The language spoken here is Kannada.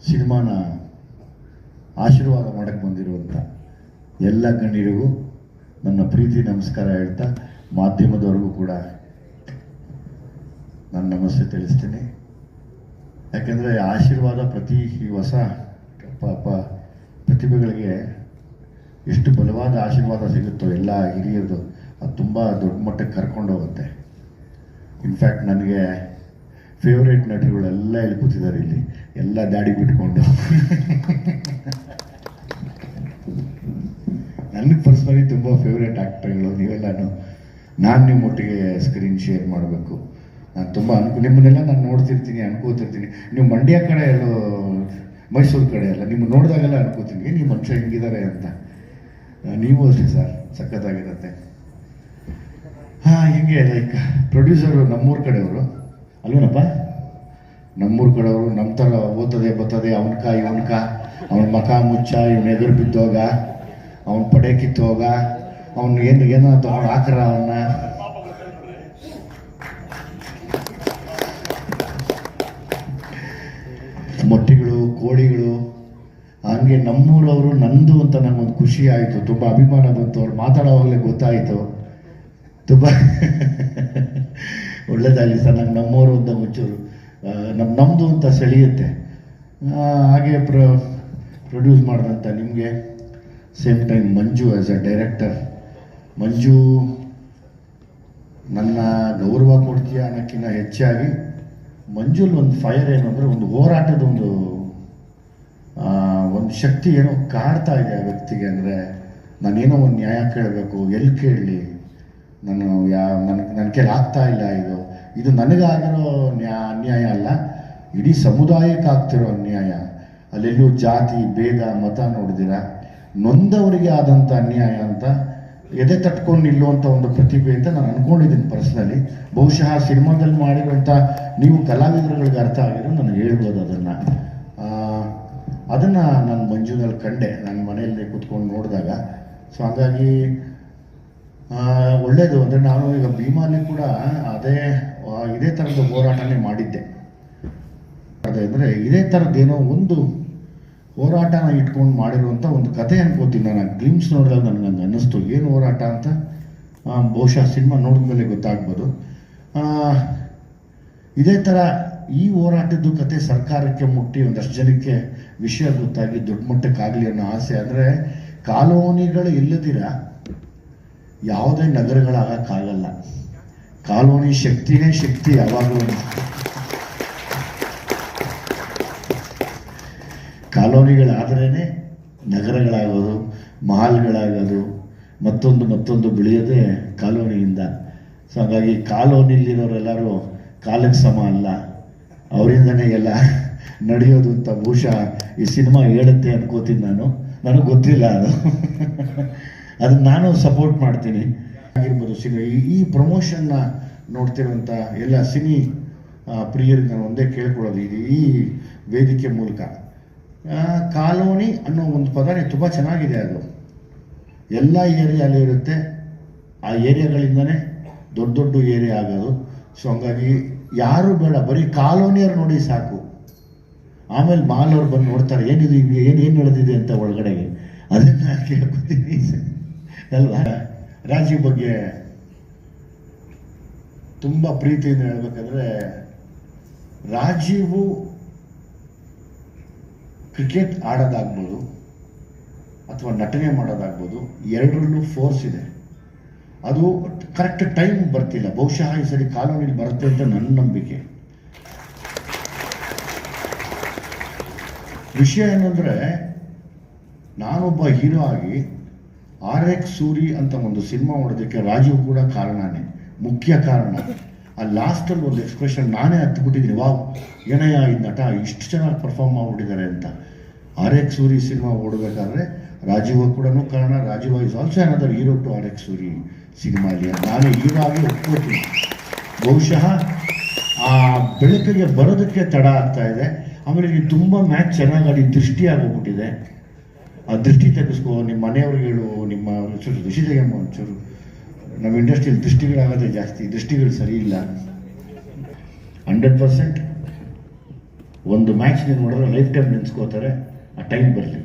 ಸಿನಿಮಾನ ಆಶೀರ್ವಾದ ಮಾಡಕ್ಕೆ ಬಂದಿರುವಂಥ ಎಲ್ಲ ಗಣ್ಯರಿಗೂ ನನ್ನ ಪ್ರೀತಿ ನಮಸ್ಕಾರ ಹೇಳ್ತಾ ಮಾಧ್ಯಮದವ್ರಿಗೂ ಕೂಡ ನಾನು ನಮಸ್ತೆ ತಿಳಿಸ್ತೀನಿ. ಯಾಕೆಂದರೆ ಆಶೀರ್ವಾದ ಪ್ರತಿ ಹೊಸ ಪ್ರತಿಭೆಗಳಿಗೆ ಎಷ್ಟು ಬಲವಾದ ಆಶೀರ್ವಾದ ಸಿಗುತ್ತೋ ಎಲ್ಲ ಹಿರಿಯರದು ಅದು ತುಂಬ ದೊಡ್ಡ ಮಟ್ಟಕ್ಕೆ ಕರ್ಕೊಂಡು ಹೋಗುತ್ತೆ. ಇನ್ಫ್ಯಾಕ್ಟ್ ನನಗೆ ಫೇವ್ರೇಟ್ ನಟರುಗಳೆಲ್ಲ ಇಲ್ಲಿ ಕೂತಿದ್ದಾರೆ, ಇಲ್ಲಿ ಎಲ್ಲ ದಾಡಿ ಬಿಟ್ಕೊಂಡು. ನನಗೆ ಪರ್ಸ್ನಲಿ ತುಂಬ ಫೇವ್ರೇಟ್ ಆ್ಯಕ್ಟರ್ಗಳು ನೀವೆಲ್ಲನೂ. ನಾನು ನಿಮ್ಮೊಟ್ಟಿಗೆ ಸ್ಕ್ರೀನ್ ಶೇರ್ ಮಾಡಬೇಕು. ನಾನು ತುಂಬ ನಿಮ್ಮನ್ನೆಲ್ಲ ನಾನು ನೋಡ್ತಿರ್ತೀನಿ, ಅನ್ಕೋತಿರ್ತೀನಿ. ನೀವು ಮಂಡ್ಯ ಕಡೆ ಎಲ್ಲೋ ಮೈಸೂರು ಕಡೆ ಎಲ್ಲ ನಿಮ್ಮ ನೋಡಿದಾಗೆಲ್ಲ ಅನ್ಕೋತೀನಿ ನೀವು ಮನುಷ್ಯ ಹೆಂಗಿದ್ದಾರೆ ಅಂತ. ನೀವು ಅಷ್ಟೇ ಸರ್, ಸಖತ್ತಾಗಿರುತ್ತೆ. ಹಿಂಗೆ ಲೈಕ್ ಪ್ರೊಡ್ಯೂಸರು ನಮ್ಮೂರ ಕಡೆಯವರು ಅಲ್ವೇನಪ್ಪ, ನಮ್ಮೂರ ಕಡೆಯವರು ನಮ್ಮ ಥರ ಓದ್ತದೆ ಬರ್ತದೆ ಅವನ್ಕ ಇವನ್ಕ, ಅವನ ಮಖ ಮುಚ್ಚ, ಇವನ ಎದುರು ಬಿದ್ದೋಗ, ಅವನ ಪಡೆ ಕಿತ್ತೋಗ, ಅವನು ಏನೋ ತಗೊಂಡು ಹಾಕ್ರ ಅವನ್ನ. ಮೊಟ್ಟೆಗಳು, ಕೋಳಿಗಳು, ಹಂಗೆ ನಮ್ಮೂರವರು ನಂದು ಅಂತ ನನಗೊಂದು ಖುಷಿ ಆಯಿತು, ತುಂಬ ಅಭಿಮಾನ ಬಂತು. ಅವ್ರು ಮಾತಾಡೋವಾಗಲೇ ಗೊತ್ತಾಯಿತು. ತುಂಬ ಒಳ್ಳೇದಾಗಲಿ ಸರ್. ನಂಗೆ ನಮ್ಮವರು ಅಂತ ಮುಚ್ಚೂರು ನಮ್ಮದು ಅಂತ ಸೆಳೆಯುತ್ತೆ. ಹಾಗೆ ಪ್ರೊಡ್ಯೂಸ್ ಮಾಡಿದಂಥ ನಿಮಗೆ same time Manju as a director. Manju ನನ್ನ ಗೌರವ ಕೊಡ್ತೀಯ ಅನ್ನೋಕ್ಕಿಂತ ಹೆಚ್ಚಾಗಿ ಮಂಜುಲ್ ಒಂದು ಫೈರ್ ಏನಂದರೆ ಒಂದು ಹೋರಾಟದ ಒಂದು ಶಕ್ತಿ ಏನೋ ಕಾಡ್ತಾ ಇದೆ ಆ ವ್ಯಕ್ತಿಗೆ. ಅಂದರೆ ನಾನೇನೋ ಒಂದು ನ್ಯಾಯ ಕೇಳಬೇಕು, ಎಲ್ಲಿ ಕೇಳಲಿ, ನನ್ನ ಕೈಲಿ ಆಗ್ತಾ ಇಲ್ಲ. ಇದು ನನಗಾಗಿರೋ ಅನ್ಯಾಯ ಅಲ್ಲ, ಇಡೀ ಸಮುದಾಯಕ್ಕೆ ಆಗ್ತಿರೋ ಅನ್ಯಾಯ. ಅಲ್ಲೆಲ್ಲೂ ಜಾತಿ ಭೇದ ಮತ ನೋಡಿದಿರ, ನೊಂದವರಿಗೆ ಆದಂಥ ಅನ್ಯಾಯ ಅಂತ ಎದೆ ತಟ್ಕೊಂಡು ನಿಲ್ಲುವಂಥ ಒಂದು ಪ್ರತಿಭೆ ಅಂತ ನಾನು ಅಂದ್ಕೊಂಡಿದ್ದೀನಿ ಪರ್ಸ್ನಲಿ. ಬಹುಶಃ ಸಿನಿಮಾದಲ್ಲಿ ಮಾಡಿರುವಂಥ ನೀವು ಕಲಾವಿದರುಗಳಿಗೆ ಅರ್ಥ ಆಗಿರೋ ನನಗೆ ಹೇಳ್ಬೋದು ಅದನ್ನು ನಾನು ಮಂಜುನಲ್ಲಿ ಕಂಡೆ, ನನ್ನ ಮನೆಯಲ್ಲಿ ಕೂತ್ಕೊಂಡು ನೋಡಿದಾಗ. ಸೊ ಹಾಗಾಗಿ ಒಳ್ಳೆಯದು. ಅಂದರೆ ನಾನು ಈಗ ಭೀಮಾಲಿ ಕೂಡ ಇದೇ ಥರದ ಹೋರಾಟನೇ ಮಾಡಿದ್ದೆ. ಅಂದರೆ ಇದೇ ಥರದ್ದೇನೋ ಒಂದು ಹೋರಾಟನ ಇಟ್ಕೊಂಡು ಮಾಡಿರುವಂಥ ಒಂದು ಕತೆ ಅನ್ಕೋತೀನಿ ನಾನು. ಗ್ಲಿಮ್ಸ್ ನೋಡಿದಾಗ ನನಗೆ ಹಂಗೆ ಅನ್ನಿಸ್ತು, ಏನು ಹೋರಾಟ ಅಂತ. ಬಹುಶಃ ಸಿನಿಮಾ ನೋಡಿದ್ಮೇಲೆ ಗೊತ್ತಾಗ್ಬೋದು. ಇದೇ ಥರ ಈ ಹೋರಾಟದ್ದು ಕತೆ ಸರ್ಕಾರಕ್ಕೆ ಮುಟ್ಟಿ ಒಂದಷ್ಟು ಜನಕ್ಕೆ ವಿಷಯ ಗೊತ್ತಾಗಿ ದೊಡ್ಡ ಮಟ್ಟಕ್ಕಾಗಲಿ ಅನ್ನೋ ಆಸೆ. ಅಂದರೆ ಕಾಲೋನಿಗಳು ಇಲ್ಲದಿರ ಯಾವುದೇ ನಗರಗಳಾಗಕ್ಕಾಗಲ್ಲ. ಕಾಲೋನಿ ಶಕ್ತಿನೇ ಶಕ್ತಿ ಯಾವಾಗಲೂ. ಕಾಲೋನಿಗಳಾದ್ರೇ ನಗರಗಳಾಗೋದು, ಮಹಲ್ಗಳಾಗೋದು, ಮತ್ತೊಂದು ಬೆಳೆಯೋದೇ ಕಾಲೋನಿಯಿಂದ. ಸೊ ಹಾಗಾಗಿ ಕಾಲೋನಿಲಿರೋರೆಲ್ಲರೂ ಕಾಲಕ್ಕೆ ಸಮ ಅಲ್ಲ, ಅವರಿಂದನೇ ಎಲ್ಲ ನಡೆಯೋದು ಅಂತ ಬಹುಶಃ ಈ ಸಿನಿಮಾ ಹೇಳುತ್ತೆ ಅನ್ಕೋತೀನಿ ನಾನು. ನನಗೆ ಗೊತ್ತಿಲ್ಲ ಅದನ್ನು ನಾನು ಸಪೋರ್ಟ್ ಮಾಡ್ತೀನಿ. ಆಗಿರ್ಬೋದು ಈ ಪ್ರಮೋಷನ್ನ ನೋಡ್ತಿರುವಂಥ ಎಲ್ಲ ಸಿನಿ ಪ್ರಿಯರಿಗೆ ನಾನು ಒಂದೇ ಕೇಳ್ಕೊಳ್ಳೋದು, ಈ ವೇದಿಕೆ ಮೂಲಕ ಕಾಲೋನಿ ಅನ್ನೋ ಒಂದು ಪದನೇ ತುಂಬ ಚೆನ್ನಾಗಿದೆ. ಅದು ಎಲ್ಲ ಏರಿಯಾಲಿ ಇರುತ್ತೆ, ಆ ಏರಿಯಾಗಳಿಂದನೇ ದೊಡ್ಡ ಏರಿಯಾ ಆಗೋದು. ಸೊ ಹಂಗಾಗಿ ಯಾರು ಬೇಡ, ಬರೀ ಕಾಲೋನಿಯವ್ರು ನೋಡಿ ಸಾಕು. ಆಮೇಲೆ ಮಾಲವ್ರು ಬಂದು ನೋಡ್ತಾರೆ ಏನಿದು ಏನು ನಡೆದಿದೆ ಅಂತ ಒಳಗಡೆಗೆ. ಅದನ್ನು ಕೇಳ್ಕೊತೀನಿ ಅಲ್ವಾ. ರಾಜೀವ್ ಬಗ್ಗೆ ತುಂಬ ಪ್ರೀತಿಯಿಂದ ಹೇಳ್ಬೇಕಂದ್ರೆ, ರಾಜೀವು ಕ್ರಿಕೆಟ್ ಆಡೋದಾಗ್ಬೋದು ಅಥವಾ ನಟನೆ ಮಾಡೋದಾಗ್ಬೋದು, ಎರಡರಲ್ಲೂ ಫೋರ್ಸ್ ಇದೆ. ಅದು ಕರೆಕ್ಟ್ ಟೈಮ್ ಬರ್ತಿಲ್ಲ. ಬಹುಶಃ ಈ ಸರಿ ಕಾಲೋನಿಲಿ ಬರುತ್ತೆ ಅಂತ ನನ್ನ ನಂಬಿಕೆ. ವಿಷಯ ಏನಂದರೆ, ನಾನೊಬ್ಬ ಹೀರೋ ಆಗಿ RX ಸೂರಿ ಅಂತ ಒಂದು ಸಿನಿಮಾ ಮಾಡೋದಕ್ಕೆ ರಾಜೀವ್ ಕೂಡ ಕಾರಣನೇ, ಮುಖ್ಯ ಕಾರಣ. ಆ ಲಾಸ್ಟಲ್ಲಿ ಒಂದು ಎಕ್ಸ್ಪ್ರೆಷನ್ ನಾನೇ ಹತ್ಬಿಟ್ಟಿದ್ದೀನಿ, ವಾವ್ ಏನಯ್ಯ ಈ ನಟ ಇಷ್ಟು ಚೆನ್ನಾಗಿ ಪರ್ಫಾರ್ಮ್ ಮಾಡಿಬಿಟ್ಟಿದ್ದಾರೆ ಅಂತ. RX ಸೂರಿ ಸಿನಿಮಾ ಓಡಬೇಕಾದ್ರೆ ರಾಜೀವ್ ಕೂಡ ಕಾರಣ. Rajeev is also another hero to RX Soori ಸಿನಿಮಾಲಿ. ನಾನು ಹೀರೋ ಆಗಿ ಒಪ್ಕೋತೀನಿ. ಬಹುಶಃ ಆ ಬೆಳಕಿಗೆ ಬರೋದಕ್ಕೆ ತಡ ಆಗ್ತಾ ಇದೆ. ಆಮೇಲೆ ನೀವು ತುಂಬ ಮ್ಯಾಚ್ ಚೆನ್ನಾಗಿ ಆಡಿ ದೃಷ್ಟಿ ಆಗೋಗ್ಬಿಟ್ಟಿದೆ. ಆ ದೃಷ್ಟಿ ತೆಗೆಸ್ಕೋ, ನಿಮ್ಮ ಮನೆಯವ್ರಿಗೆ ಹೇಳು, ನಿಮ್ಮ ದೃಷ್ಟಿ ತೆಗೆಮ್ಮ ಒಂಚೂರು. ನಮ್ಮ ಇಂಡಸ್ಟ್ರಿಯಲ್ಲಿ ದೃಷ್ಟಿಗಳಾಗೋದೇ ಜಾಸ್ತಿ, ದೃಷ್ಟಿಗಳು ಸರಿ ಇಲ್ಲ. 100% ಒಂದು ಮ್ಯಾಚ್ ನೀವು ನೋಡಿದ್ರೆ ಲೈಫ್ ಟೈಮ್ ನೆನೆಸ್ಕೋತಾರೆ. ಆ ಟೈಮ್ ಬರಲಿ.